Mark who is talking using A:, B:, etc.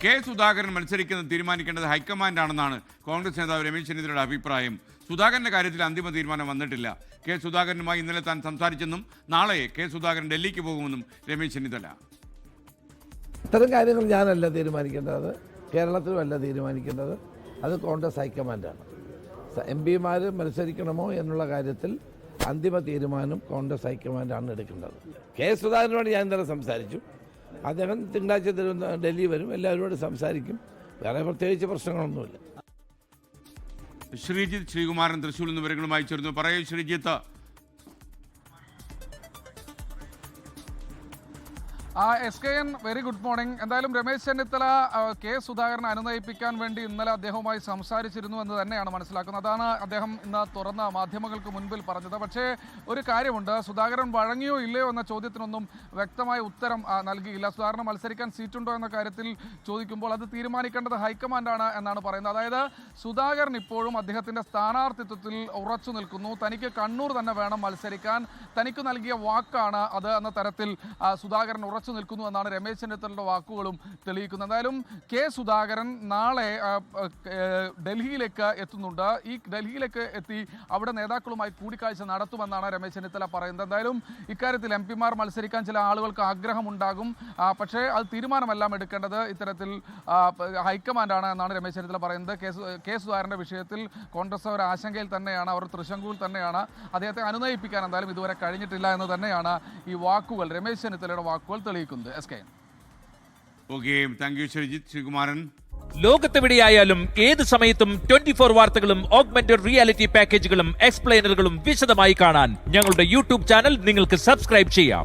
A: K Sudhakaran മത്സരിക്കുന്നത് തീരുമാനിക്കേണ്ടത് ഹൈക്കമാൻഡാണെന്നാണ് കോൺഗ്രസ് നേതാവ് രമേശ് ചെന്നിത്തലയുടെ അഭിപ്രായം. സുധാകരന്റെ കാര്യത്തിൽ അന്തിമ തീരുമാനം വന്നിട്ടില്ല. കെ സുധാകരനുമായി ഇന്നലെ താൻ സംസാരിച്ചെന്നും നാളെ കെ സുധാകരൻ ഡൽഹിക്ക് പോകുമെന്നും രമേശ് ചെന്നിത്തല.
B: ഇത്തരം കാര്യങ്ങൾ ഞാനല്ല തീരുമാനിക്കേണ്ടത്, കേരളത്തിലുമല്ല തീരുമാനിക്കേണ്ടത്, അത് കോൺഗ്രസ് ഹൈക്കമാൻഡാണ്. MP-മാർ മത്സരിക്കണമോ എന്നുള്ള കാര്യത്തിൽ അന്തിമ തീരുമാനം കോൺഗ്രസ് ഹൈക്കമാൻഡാണ് എടുക്കേണ്ടത്. കെ സുധാകരനോട് ഞാൻ ഇന്നലെ സംസാരിച്ചു. അദ്ദേഹം തിങ്കളാഴ്ച ഡൽഹി വരും, എല്ലാവരോടും സംസാരിക്കും. വേറെ പ്രത്യേകിച്ച് പ്രശ്നങ്ങളൊന്നുമില്ല.
A: ശ്രീജിത്ത് ശ്രീകുമാരൻ തൃശ്ശൂരിൽ നിന്ന് വിവരങ്ങളുമായി ചേർന്നു. പറയൂ Sreejith.
C: SKN very good morning. എന്തായാലും രമേശ് ചെന്നിത്തല കെ സുധാകരനെ അനുനയിപ്പിക്കാൻ വേണ്ടി ഇന്നലെ അദ്ദേഹവുമായി സംസാരിച്ചിരുന്നു എന്ന് തന്നെയാണ് മനസ്സിലാക്കുന്നത്. അതാണ് അദ്ദേഹം ഇന്ന് തുറന്ന മാധ്യമങ്ങൾക്ക് മുൻപിൽ പറഞ്ഞത്. പക്ഷേ ഒരു കാര്യമുണ്ട്, സുധാകരൻ വഴങ്ങിയോ ഇല്ലയോ എന്ന ചോദ്യത്തിനൊന്നും വ്യക്തമായ ഉത്തരം നൽകിയില്ല. സുധാകരന് മത്സരിക്കാൻ സീറ്റുണ്ടോ എന്ന കാര്യത്തിൽ ചോദിക്കുമ്പോൾ അത് തീരുമാനിക്കേണ്ടത് ഹൈക്കമാൻഡാണ് എന്നാണ് പറയുന്നത്. അതായത് സുധാകരൻ ഇപ്പോഴും അദ്ദേഹത്തിൻ്റെ സ്ഥാനാർത്ഥിത്വത്തിൽ ഉറച്ചു നിൽക്കുന്നു. തനിക്ക് കണ്ണൂർ തന്നെ വേണം മത്സരിക്കാൻ, തനിക്ക് നൽകിയ വാക്കാണ് അത് എന്ന തരത്തിൽ സുധാകരൻ ഉറച്ചു നിൽക്കുന്നു എന്നാണ് രമേശ് ചെന്നിത്തലയുടെ വാക്കുകളും തെളിയിക്കുന്നത്. എന്തായാലും കെ സുധാകരൻ നാളെ ഡൽഹിയിലേക്ക് എത്തുന്നുണ്ട്. ഈ ഡൽഹിയിലേക്ക് എത്തി അവിടെ നേതാക്കളുമായി കൂടിക്കാഴ്ച നടത്തുമെന്നാണ് രമേശ് ചെന്നിത്തല പറയുന്നത്. എന്തായാലും ഇക്കാര്യത്തിൽ MP-മാർ മത്സരിക്കാൻ ചില ആളുകൾക്ക് ആഗ്രഹമുണ്ടാകും. പക്ഷേ അത് തീരുമാനമെല്ലാം എടുക്കേണ്ടത് ഇത്തരത്തിൽ ഹൈക്കമാൻഡാണ് എന്നാണ് രമേശ് ചെന്നിത്തല പറയുന്നത്. കെ സുധാകരൻ്റെ വിഷയത്തിൽ കോൺഗ്രസ് ഒരു ആശങ്കയിൽ തന്നെയാണ്, അവർ തൃശങ്കുവിൽ തന്നെയാണ്. അദ്ദേഹത്തെ അനുനയിപ്പിക്കാൻ എന്തായാലും ഇതുവരെ കഴിഞ്ഞിട്ടില്ല എന്ന് തന്നെയാണ് ഈ വാക്കുകൾ, രമേശ് ചെന്നിത്തലയുടെ വാക്കുകൾ തെളിയിക്കുന്നത്.
A: ശ്രീജിത്ത് ശ്രീകുമാരൻ.
D: ലോകത്തെവിടെയായാലും ഏത് സമയത്തും 24 വാർത്തകളും ഓഗ്മെന്റഡ് റിയാലിറ്റി പാക്കേജുകളും എക്സ്പ്ലെയിനറുകളും വിശദമായി കാണാൻ ഞങ്ങളുടെ YouTube ചാനൽ നിങ്ങൾക്ക് സബ്സ്ക്രൈബ് ചെയ്യാം.